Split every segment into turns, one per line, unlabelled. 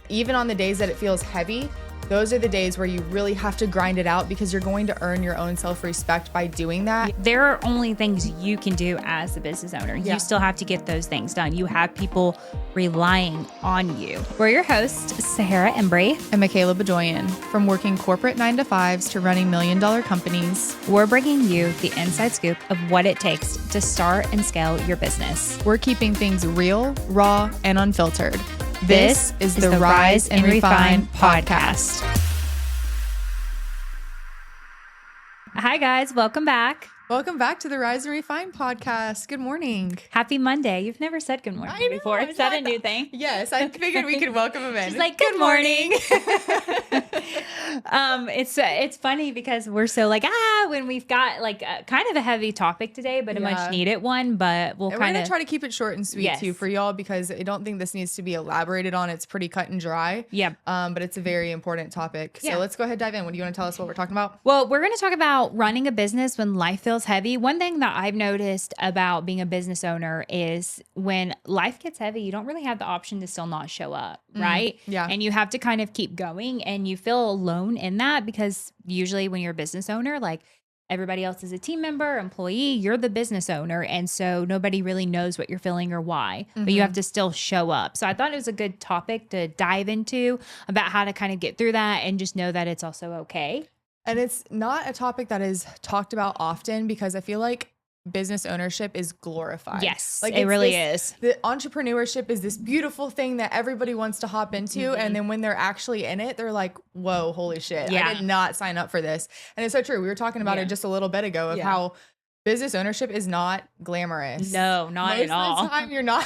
even on the days that it feels heavy, those are the days where you really have to grind it out because you're going to earn your own self-respect by doing that.
There are only things you can do as a business owner.
Yeah.
You still have to get those things done. You have people relying on you. We're your hosts, Sahara Embry
And Michaela Bedoyan. From working corporate 9-to-5s to running $1 million companies,
we're bringing you the inside scoop of what it takes to start and scale your business.
we're keeping things real, raw, and unfiltered.
This is the Rise and Refine podcast. Hi, guys. Welcome back.
Welcome back to the Rise and Refine podcast. Good morning.
Happy Monday. You've never said good morning
I know,
before. Is that a new thing?
Yes, I figured we could welcome him in.
She's like, good morning. It's funny because we're so like, when we've got like kind of a heavy topic today, but a much needed one, but we're
going to try to keep it short and sweet too for y'all because I don't think this needs to be elaborated on. It's pretty cut and dry.
Yeah.
But it's a very important topic. So let's go ahead and dive in. What do you want to tell us what we're talking about?
Well, we're going to talk about running a business when life feels heavy. One thing that I've noticed about being a business owner is when life gets heavy, you don't really have the option to still not show up, right?
Yeah.
And you have to kind of keep going, and you feel alone in that because usually when you're a business owner, like everybody else is a team member, employee, you're the business owner. And so nobody really knows what you're feeling or why, but you have to still show up. So I thought it was a good topic to dive into about how to kind of get through that and just know that it's also okay.
And it's not a topic that is talked about often because I feel like business ownership is glorified.
Yes,
like
it really is.
The entrepreneurship is this beautiful thing that everybody wants to hop into. And then when they're actually in it, they're like, whoa, holy shit.
Yeah.
I did not sign up for this. And it's so true. We were talking about it just a little bit ago of how business ownership is not glamorous.
No, not at all.
Most of the time you're not.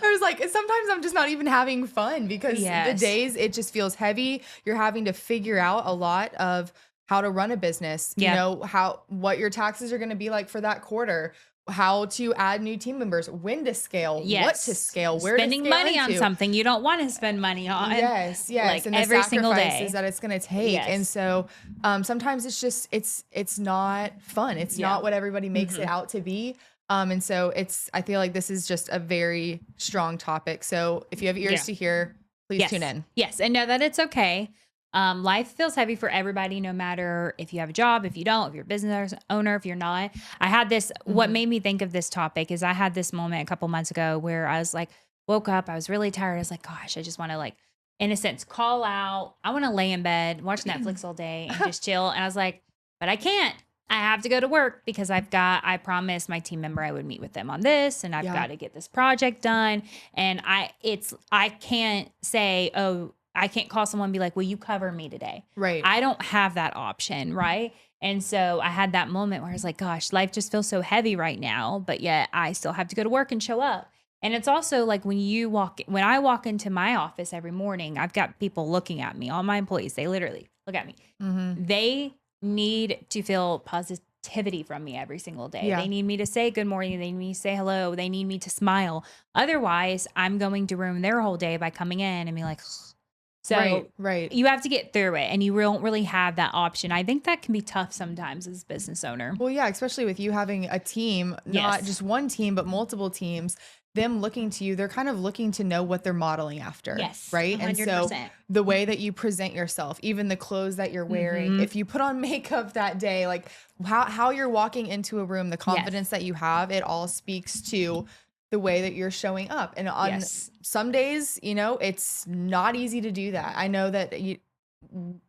There's like, sometimes I'm just not even having fun because the days it just feels heavy. You're having to figure out a lot of how to run a business, you know, what your taxes are going to be like for that quarter, how to add new team members, when to scale, what to scale, where
spending
to scale
money
into.
on something you don't want to spend money on.
Yes,
like
and
every
the
single day
sacrifices that it's going to take.
Yes.
And so sometimes it's just, it's not fun. It's not what everybody makes it out to be. And so I feel like this is just a very strong topic. So if you have ears to hear, please tune in.
Yes. And know that it's okay. Life feels heavy for everybody, no matter if you have a job, if you don't, if you're a business owner, if you're not. I had this, what made me think of this topic is I had this moment a couple months ago where I was like, woke up, I was really tired. I was like, gosh, I just want to like, in a sense, call out. I want to lay in bed, watch Netflix all day and just chill. And I was like, but I can't. I have to go to work because I promised my team member I would meet with them on this and I've got to get this project done. And I can't say, oh, I can't call someone and be like, will you cover me today?
Right.
I don't have that option. Right. And so I had that moment where I was like, gosh, life just feels so heavy right now, but yet I still have to go to work and show up. And it's also like when I walk into my office every morning, I've got people looking at me, all my employees, they literally look at me. They need to feel positivity from me every single day. They need me to say good morning. They need me to say hello. They need me to smile. Otherwise, I'm going to ruin their whole day by coming in and be like, so you have to get through it and you don't really have that option. I think that can be tough sometimes as a business owner.
Well, yeah, especially with you having a team, not just one team, but multiple teams, them looking to you, they're kind of looking to know what they're modeling after.
Yes.
Right.
100%.
And so the way that you present yourself, even the clothes that you're wearing, if you put on makeup that day, like how you're walking into a room, the confidence that you have, it all speaks to the way that you're showing up. And on some days, you know, it's not easy to do that. I know that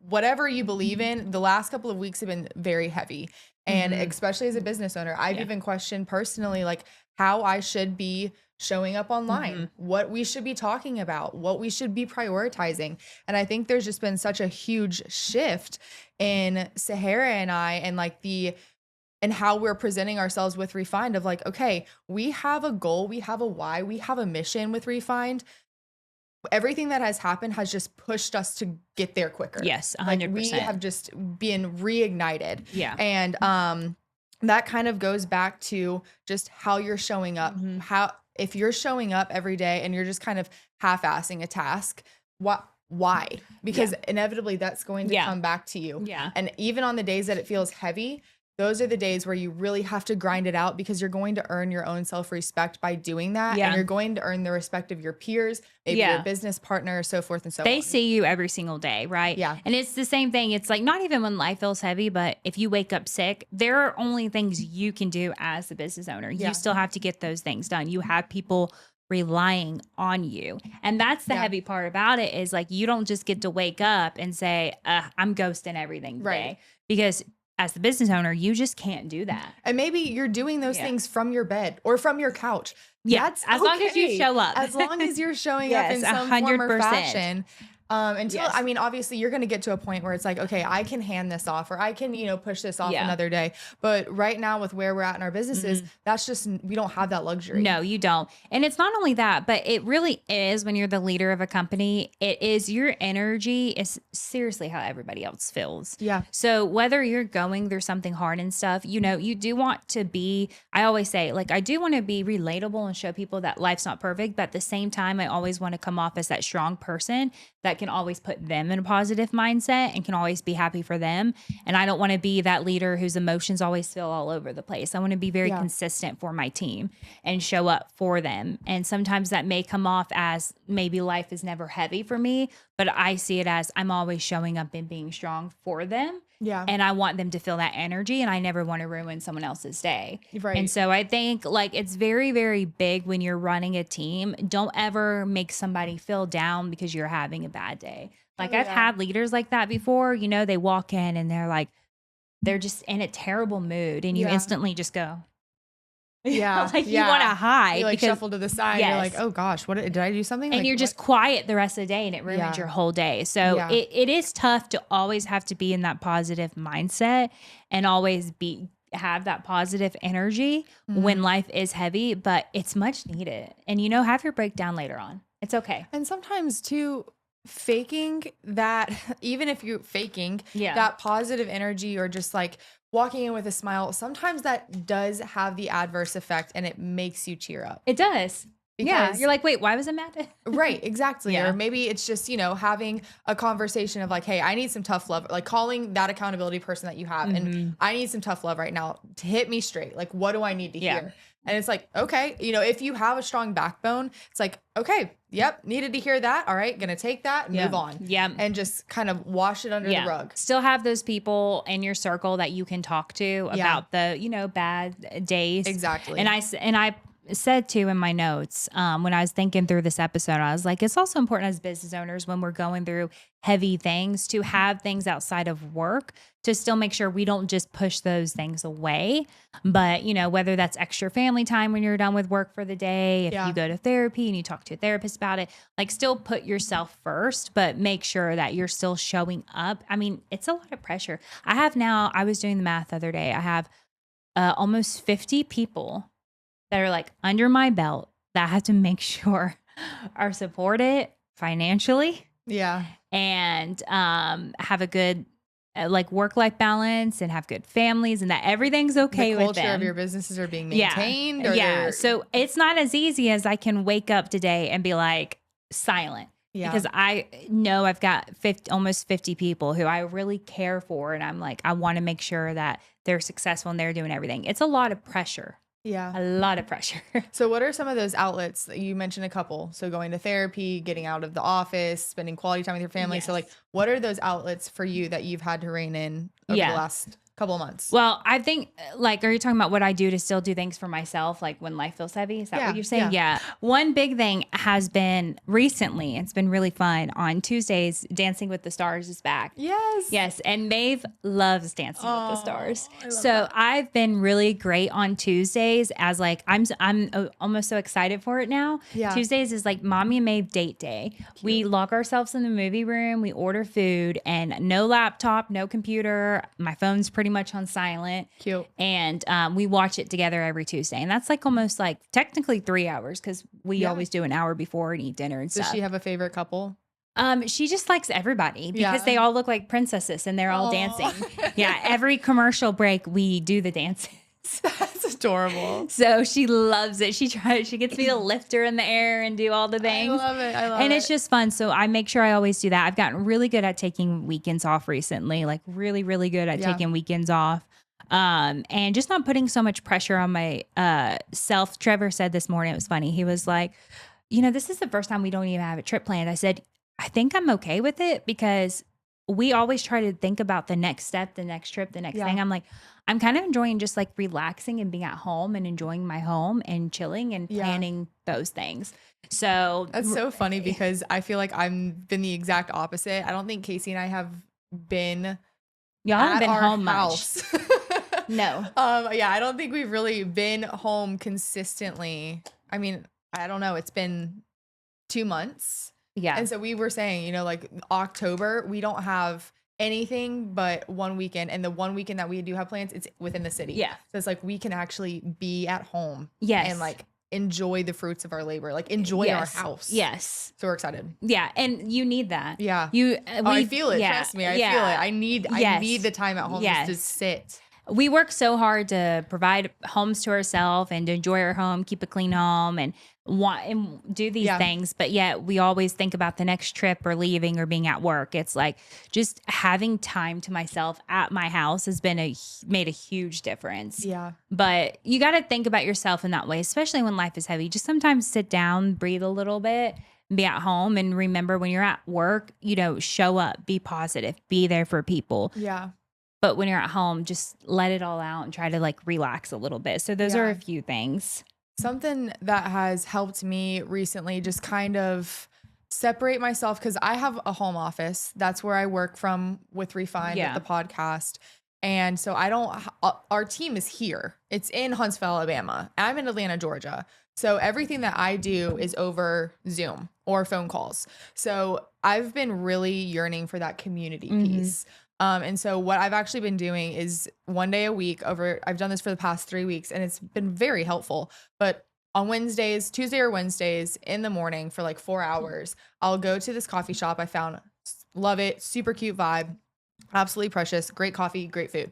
whatever you believe in, the last couple of weeks have been very heavy. And especially as a business owner, I've even questioned personally, like how I should be showing up online, what we should be talking about, what we should be prioritizing. And I think there's just been such a huge shift in Sahara and I and like and how we're presenting ourselves with Refined of like, okay, we have a goal, we have a why, we have a mission with Refined. Everything that has happened has just pushed us to get there quicker.
Yes, 100%.
Like we have just been reignited.
Yeah.
And that kind of goes back to just how you're showing up. If you're showing up every day and you're just kind of half-assing a task, why? Because inevitably that's going to come back to you.
Yeah.
And even on the days that it feels heavy, those are the days where you really have to grind it out, because you're going to earn your own self-respect by doing that.
Yeah.
And you're going to earn the respect of your peers, maybe your business partner, so forth and so on.
They see you every single day, right?
Yeah.
And it's the same thing. It's like, not even when life feels heavy, but if you wake up sick, there are only things you can do as the business owner.
Yeah.
You still have to get those things done. You have people relying on you. And that's the heavy part about it, is like, you don't just get to wake up and say, I'm ghosting everything today.
Right.
Because as the business owner, you just can't do that.
And maybe you're doing those things from your bed or from your couch.
Yeah,
That's
as long as you show up.
As long as you're showing up in some form or
100%.
fashion. Until, I mean, obviously you're going to get to a point where it's like, okay, I can hand this off, or I can, push this off another day. But right now, with where we're at in our businesses, that's just, we don't have that luxury.
No, you don't. And it's not only that, but it really is, when you're the leader of a company, it is, your energy is seriously how everybody else feels.
Yeah.
So whether you're going through something hard and stuff, you do want to be, I always say, like, I do want to be relatable and show people that life's not perfect. But at the same time, I always want to come off as that strong person that can always put them in a positive mindset and can always be happy for them. And I don't want to be that leader whose emotions always feel all over the place. I want to be very consistent for my team and show up for them. And sometimes that may come off as maybe life is never heavy for me, but I see it as I'm always showing up and being strong for them.
Yeah.
And I want them to feel that energy, and I never want to ruin someone else's day.
Right.
And so I think, like, it's very, very big when you're running a team. Don't ever make somebody feel down because you're having a bad day. Like, I've had leaders like that before. They walk in and they're just in a terrible mood, and you instantly just go,
yeah,
like you want to hide.
You
because,
shuffle to the side. You're like, oh gosh, did I do something?
And you're just quiet the rest of the day, and it ruins your whole day. So it is tough to always have to be in that positive mindset and always have that positive energy when life is heavy, but it's much needed. And have your breakdown later on. It's okay.
And sometimes too, faking that, even if you're faking that positive energy, or just like walking in with a smile, sometimes that does have the adverse effect, and it makes you cheer up.
It does. You're like, wait, why was I mad?
Right, exactly. Or maybe it's just, having a conversation of like, hey, I need some tough love, like calling that accountability person that you have, and I need some tough love right now to hit me straight. Like, what do I need to hear? And it's like, okay, if you have a strong backbone, it's like, okay, yep, needed to hear that. All right, gonna take that and move on.
Yeah.
And just kind of wash it under the rug.
Still have those people in your circle that you can talk to about the, bad days.
Exactly.
And I said too in my notes, when I was thinking through this episode, I was like, it's also important as business owners, when we're going through heavy things, to have things outside of work to still make sure we don't just push those things away. But, whether that's extra family time when you're done with work for the day, if you go to therapy and you talk to a therapist about it, like, still put yourself first, but make sure that you're still showing up. I mean, it's a lot of pressure. I was doing the math the other day. I have almost 50 people that are like under my belt that I have to make sure are supported financially.
Yeah.
And have a good work-life balance, and have good families, and that everything's okay with them.
The culture of your businesses are being maintained.
Yeah. So it's not as easy as I can wake up today and be like silent.
Yeah.
Because I know I've got almost 50 people who I really care for. And I'm like, I want to make sure that they're successful and they're doing everything. It's a lot of pressure.
Yeah.
A lot of pressure.
So what are some of those outlets that you mentioned? A couple. So going to therapy, getting out of the office, spending quality time with your family. Yes. So like, what are those outlets for you that you've had to rein in over the last couple of months?
Well, I think, are you talking about what I do to still do things for myself, like when life feels heavy? Is that what you're saying? Yeah. One big thing has been recently, it's been really fun. On Tuesdays, Dancing with the Stars is back. Yes. And Maeve loves Dancing with the Stars. So I've been really great on Tuesdays, as like, I'm almost so excited for it now. Yeah. Tuesdays is like Mommy and Maeve date day. Cute. We lock ourselves in the movie room, we order food, and no laptop, no computer. My phone's pretty much on silent.
Cute.
And we watch it together every Tuesday. And that's like almost like technically 3 hours, because we always do an hour before and eat dinner and stuff.
Does she have a favorite couple?
She just likes everybody because they all look like princesses and they're all dancing. Every commercial break, we do the dances.
That's adorable.
So she loves it. She gets me to lift her in the air and do all the things.
I love it.
And it's just fun. So I make sure I always do that. I've gotten really good at taking weekends off recently, like really, really good at taking weekends off. And just not putting so much pressure on my self. Trevor said this morning, it was funny. He was like, this is the first time we don't even have a trip planned. I said, I think I'm okay with it because we always try to think about the next step, the next trip, the next thing. I'm like, I'm kind of enjoying just like relaxing and being at home and enjoying my home and chilling and planning those things. So
that's so funny because I feel like I've been the exact opposite. I don't think Casey and I have been
y'all haven't been home
house.
much. No.
I don't think we've really been home consistently. I mean, I don't know. It's been 2 months.
Yeah.
And so we were saying, like October, we don't have anything but one weekend. And the one weekend that we do have plans, it's within the city.
Yeah.
So it's like we can actually be at home.
Yes.
And like enjoy the fruits of our labor, like enjoy our house.
Yes.
So we're excited.
Yeah. And you need that.
Yeah.
I
feel it. Trust me. I feel it. I need the time at home just to sit.
We work so hard to provide homes to ourselves and to enjoy our home, keep a clean home and do these things. But yet we always think about the next trip or leaving or being at work. It's like just having time to myself at my house has made a huge difference. Yeah. But you got to think about yourself in that way, especially when life is heavy. Just sometimes sit down, breathe a little bit, be at home, and remember when you're at work, show up, be positive, be there for people. Yeah. But when you're at home, just let it all out and try to like relax a little bit. So those are a few things. Something
that has helped me recently, just kind of separate myself, because I have a home office. That's where I work from with Refined, with the podcast. And so our team is here. It's in Huntsville, Alabama. I'm in Atlanta, Georgia. So everything that I do is over Zoom or phone calls. So I've been really yearning for that community piece. And so what I've actually been doing is one day a week I've done this for the past 3 weeks, and it's been very helpful. But on Wednesdays, Tuesday or Wednesdays in the morning for like 4 hours, I'll go to this coffee shop I found. Love it. Super cute vibe. Absolutely precious. Great coffee, great food.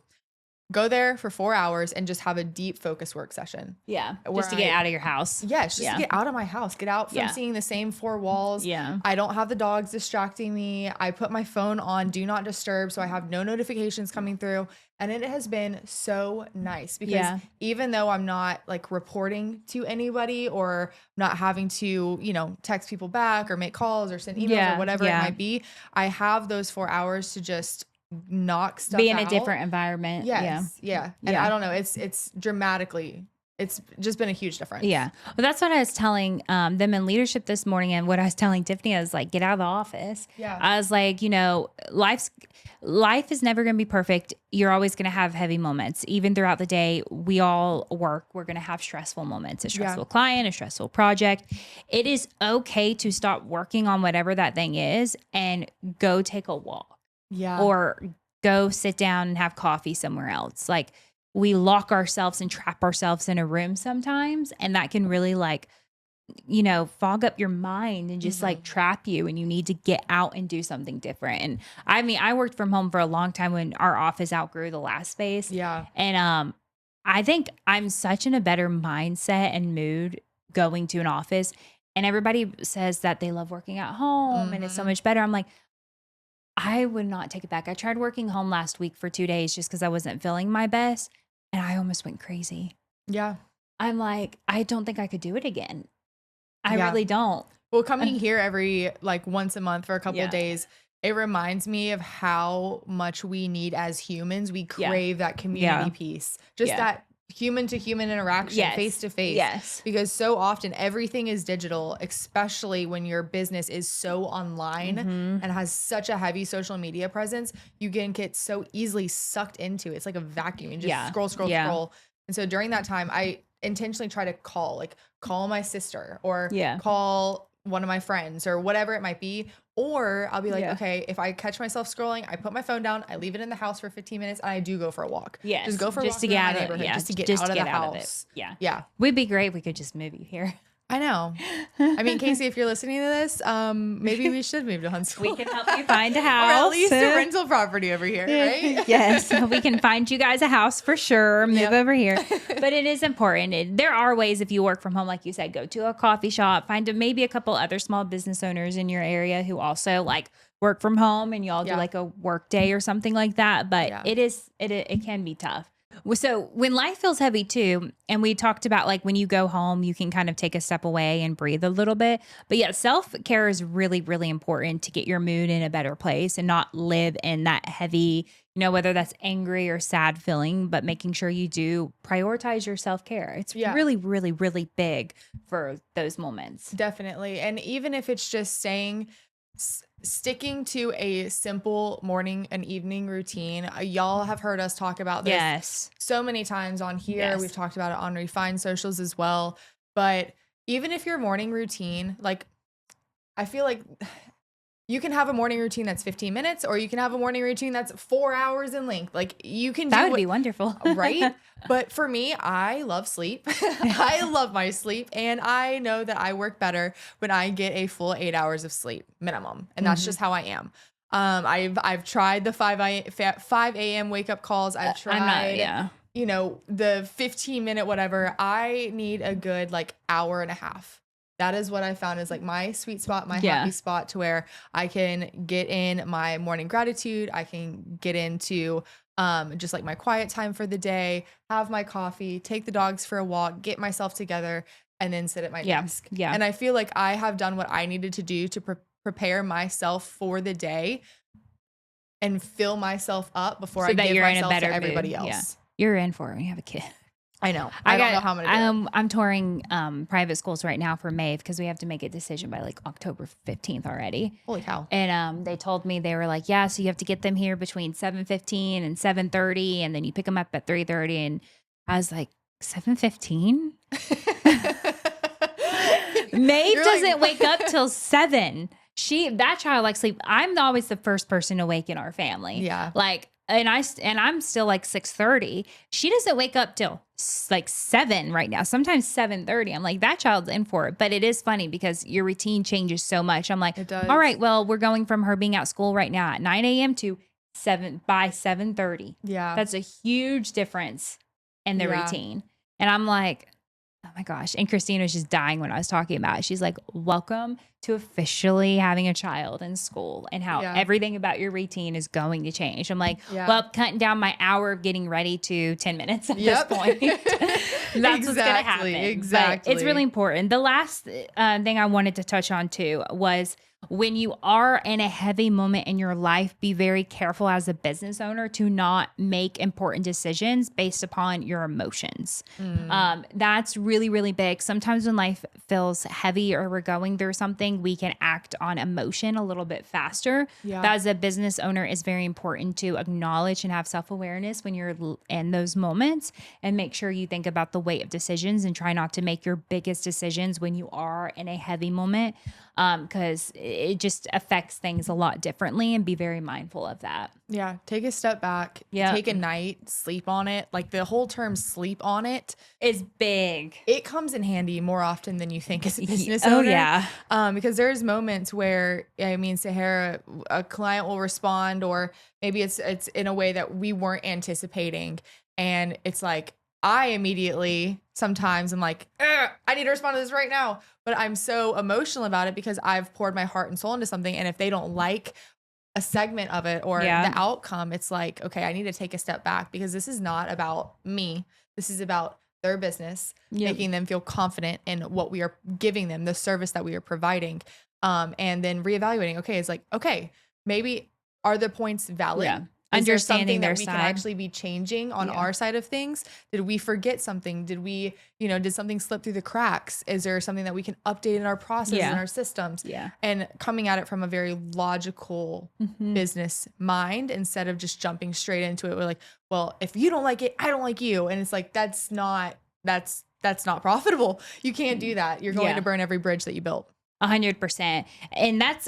Go there for 4 hours and just have a deep focus work session.
Yeah. Just to get out of your house.
Yes. Just to get out of my house. Get out from seeing the same 4 walls. Yeah. I don't have the dogs distracting me. I put my phone on do not disturb, so I have no notifications coming through. And it has been so nice because even though I'm not like reporting to anybody or not having to, text people back or make calls or send emails or whatever it might be, I have those 4 hours to just knock stuff
be in
out.
A different environment.
Yes. Yeah. And I don't know, it's dramatically, it's just been a huge difference.
Yeah. Well, that's what I was telling them in leadership this morning. And what I was telling Tiffany, I was like, get out of the office. Yeah. I was like, life is never going to be perfect. You're always going to have heavy moments. Even throughout the day, we all work. We're going to have stressful moments, a stressful client, a stressful project. It is okay to stop working on whatever that thing is and go take a walk. Yeah. Or go sit down and have coffee somewhere else. Like we lock ourselves and trap ourselves in a room sometimes. And that can really fog up your mind and just like trap you, and you need to get out and do something different. And I mean, I worked from home for a long time when our office outgrew the last space. Yeah. And I think I'm such in a better mindset and mood going to an office, and everybody says that they love working at home and it's so much better. I'm like, I would not take it back. I tried working home last week for 2 days just because I wasn't feeling my best, and I almost went crazy. Yeah. I'm like, I don't think I could do it again. I really don't.
Well, coming here every once a month for a couple of days, it reminds me of how much we need as humans. We crave that community piece, just that human to human interaction, face to face. Yes. Because so often everything is digital, especially when your business is so online and has such a heavy social media presence. You can get so easily sucked into it. It's like a vacuum. You just scroll. And so during that time, I intentionally try to call my sister or call one of my friends or whatever it might be. Or I'll be like, okay, if I catch myself scrolling, I put my phone down, I leave it in the house for 15 minutes, and I do go for a walk. Yeah. Just go for a walk to get out of the neighborhood, just to get out of the house. Yeah. Yeah.
We'd be great if we could just move you here.
I know. I mean, Casey, if you're listening to this, maybe we should move to Huntsville.
We can help you find a house.
Or at least a rental property over here, right?
Yes. We can find you guys a house for sure. Move over here. But it is important. There are ways, if you work from home, like you said, go to a coffee shop, find maybe a couple other small business owners in your area who also work from home, and y'all do a work day or something like that. But it can be tough. So when life feels heavy too, and we talked about like when you go home, you can kind of take a step away and breathe a little bit. But yeah, self-care is really, really important to get your mood in a better place and not live in that heavy, whether that's angry or sad feeling, but making sure you do prioritize your self-care. It's really, really, really big for those moments.
Definitely. And even if it's just sticking to a simple morning and evening routine. Y'all have heard us talk about this so many times on here. Yes. We've talked about it on Refined Socials as well. But even if your morning routine, like, I feel like you can have a morning routine that's 15 minutes, or you can have a morning routine that's 4 hours in length. Like, you can
that would be wonderful.
Right? But for me, I love sleep. I love my sleep. And I know that I work better when I get a full 8 hours of sleep minimum. And that's just how I am. I've tried the 5 a.m. wake up calls. I've tried, the 15-minute whatever. I need a good hour and a half. That is what I found is my sweet spot, my happy spot, to where I can get in my morning gratitude. I can get into just my quiet time for the day, have my coffee, take the dogs for a walk, get myself together, and then sit at my desk. Yeah. And I feel like I have done what I needed to do to prepare myself for the day and fill myself up before I give myself to everybody else.
Yeah. You're in for it when you have a kid.
I know. I don't know how I'm going to do it.
I'm touring private schools right now for Maeve because we have to make a decision by October 15th already.
Holy cow.
And they told me, they were like, yeah, so you have to get them here between 7:15 and 7:30, and then you pick them up at 3:30. And I was like, 7:15? Maeve doesn't wake up till 7. That child sleep. I'm always the first person awake in our family.
Yeah.
And I'm still 6:30. She doesn't wake up till 7 right now. Sometimes 7:30. I'm like, that child's in for it. But it is funny because your routine changes so much. I'm like,
it does.
All right, well, we're going from her being at school right now at 9 a.m. to 7:30.
Yeah.
That's a huge difference in the routine. And I'm like, oh my gosh. And Christine was just dying when I was talking about it. She's like, welcome to officially having a child in school and how everything about your routine is going to change. I'm like, well, cutting down my hour of getting ready to 10 minutes at this point. That's what's going to happen.
Exactly.
But it's really important. The last thing I wanted to touch on too was when you are in a heavy moment in your life, be very careful as a business owner to not make important decisions based upon your emotions. That's really, really big. Sometimes when life feels heavy or we're going through something, we can act on emotion a little bit faster. Yeah. But as a business owner, it's very important to acknowledge and have self-awareness when you're in those moments, and make sure you think about the weight of decisions and try not to make your biggest decisions when you are in a heavy moment, because it just affects things a lot differently, and be very mindful of that.
Yeah. Take a step back. Yeah. Take a night, sleep on it. The whole term sleep on it
is big.
It comes in handy more often than you think as a business owner.
Yeah.
Because there's moments where, Sahara, a client will respond, or maybe it's in a way that we weren't anticipating. And it's I immediately sometimes I'm like, I need to respond to this right now. But I'm so emotional about it because I've poured my heart and soul into something. And if they don't like a segment of it or the outcome, it's okay, I need to take a step back, because this is not about me. This is about their business, making them feel confident in what we are giving them, the service that we are providing. And then reevaluating. Okay, it's okay, maybe are the points valid? Yeah. Is there something that we can actually be changing on our side of things? Did we forget something? Did we, did something slip through the cracks? Is there something that we can update in our processes and our systems? Yeah. And coming at it from a very logical business mind, instead of just jumping straight into it. We're well, if you don't like it, I don't like you. And it's that's not profitable. You can't do that. You're going to burn every bridge that you built.
100%. And that's,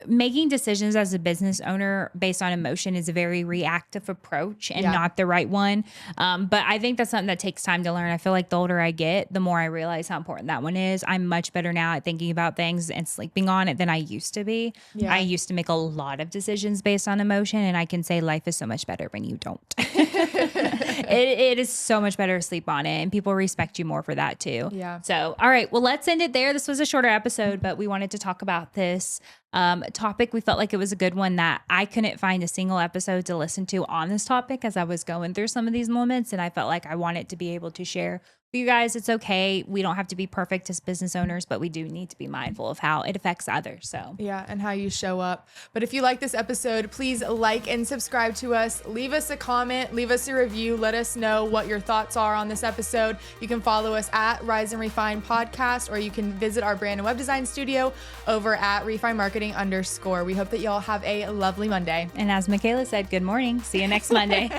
making decisions as a business owner based on emotion is a very reactive approach and not the right one. But I think that's something that takes time to learn. I feel like the older I get, the more I realize how important that one is. I'm much better now at thinking about things and sleeping on it than I used to be. Yeah. I used to make a lot of decisions based on emotion, and I can say life is so much better when you don't. It is so much better to sleep on it, and people respect you more for that too. Yeah. So, all right, well, let's end it there. This was a shorter episode, but we wanted to talk about this. topic. We felt like it was a good one that I couldn't find a single episode to listen to on this topic as I was going through some of these moments. And I felt like I wanted to be able to share with you guys. It's okay. We don't have to be perfect as business owners, but we do need to be mindful of how it affects others. So
yeah, and how you show up. But if you like this episode, please like and subscribe to us. Leave us a comment, leave us a review. Let us know what your thoughts are on this episode. You can follow us at Rise and Refine Podcast, or you can visit our brand and web design studio over at Refine Marketing _. We hope that y'all have a lovely Monday.
And as Michaela said, good morning. See you next Monday.